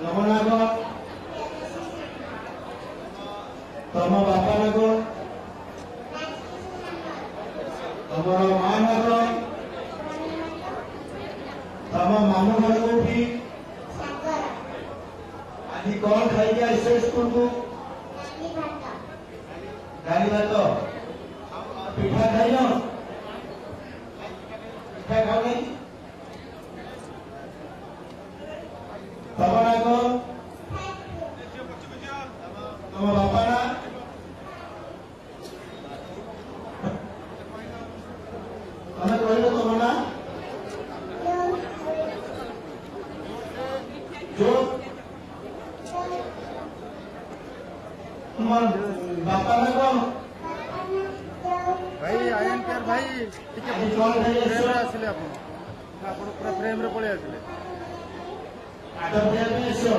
ତମ ନାଁ କଣ? ତମ ବାପା ନାଁ କଣ? ତମର ମା ନାଁ କଣ? ତମ ମାମୁଁ ଘର କୋଉଠି? ଆଜି କଣ ଖାଇକି ଆସିଛ ସ୍କୁଲକୁ? ଡାଲି ଭାତ। ପିଠା ଖାଇନ? ପିଠା ଖାଉନି? ତମ ନାଁ କଣ? ତମ ବାପା ନାଁ? ତମେ କହିଲ ତମ ନାଁ? ଯୋ তোমার বাপা না কোন? ভাই আইএনপিআর ভাই টিকে ফ্রেমরে আসলে আপন আপন পুরা ফ্রেমরে পড়ে আসলে আটা দেয়া ପାଇଁ ଆସିବ।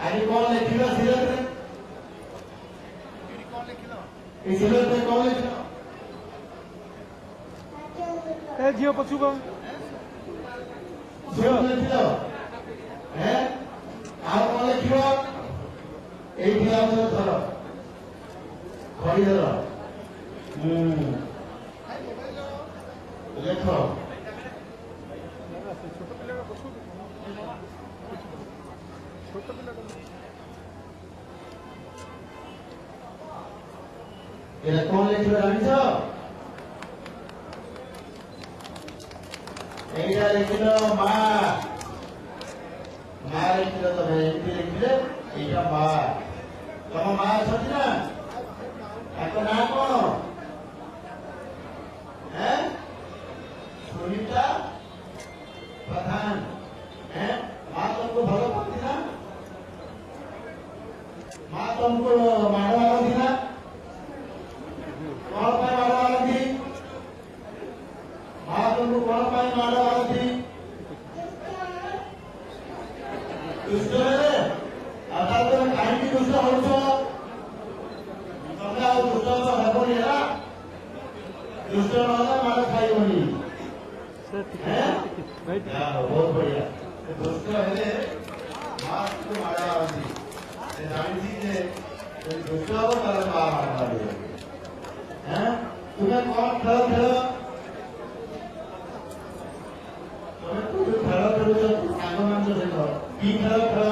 ଆଜି କଣ ଲେଖିଲ ସିଲେଟରେ? ଏ ସିଲେଟରେ କଣ ଲେଖିଲ? ଏ ଝିଅ ପଛୁକୁ ଝିଅ ଲେଖିଲ? ଆଉ କଣ ଲେଖିବ? এইটি আমাদের ধর খড়ি ধর লেখ এটা কোন লেখিল জানিছ? এইটা লেখিল মা। মা লেখিল তবে এমনি লেখিলে এইটা মা। ତମ ମା ଅଛନ୍ତି ନା? ତାଙ୍କ ନାଁ କଣ? ସୁନିତା ପ୍ରଧାନ। ମା ତମକୁ ଭଲ ପାଆନ୍ତି ନା? ମା ତମକୁ ମାଡ଼ ମାରନ୍ତି ନା? କଣ ପାଇଁ ମାଡ଼ ମାରନ୍ତି? ମା ତମକୁ କଣ ପାଇଁ ମାଡ଼ ମାରନ୍ତି? ଦୁଷ୍ଟ ହେଲେ? ଆଉ ତାପରେ କାହିଁକି ଦୁଷ୍ଟ ହଉଛ? ତମେ ଆଉ ଦୁଷ୍ଟ ହେବନି ହେଲା। ଦୁଷ୍ଟ ନହେଲେ ମାଡ଼ ଖାଇବନି। ବହୁତ ବଢିଆ। ଦୁଷ୍ଟ ହେଲେ ମାକୁ ମାଡ଼ ମାରନ୍ତି। ଜାଣିଛି ଯେ ଦୁଷ୍ଟ ହବ ତାହେଲେ ମା ମାଡ଼ ମାରିବ। ତୁମେ କଣ ଖେଳ ଖେଳ? ତମେ କୋଉଠି ଖେଳ ଖେଳୁଛ? ସାଙ୍ଗମାନଙ୍କ ସହିତ କି ଖେଳ ଖେଳ?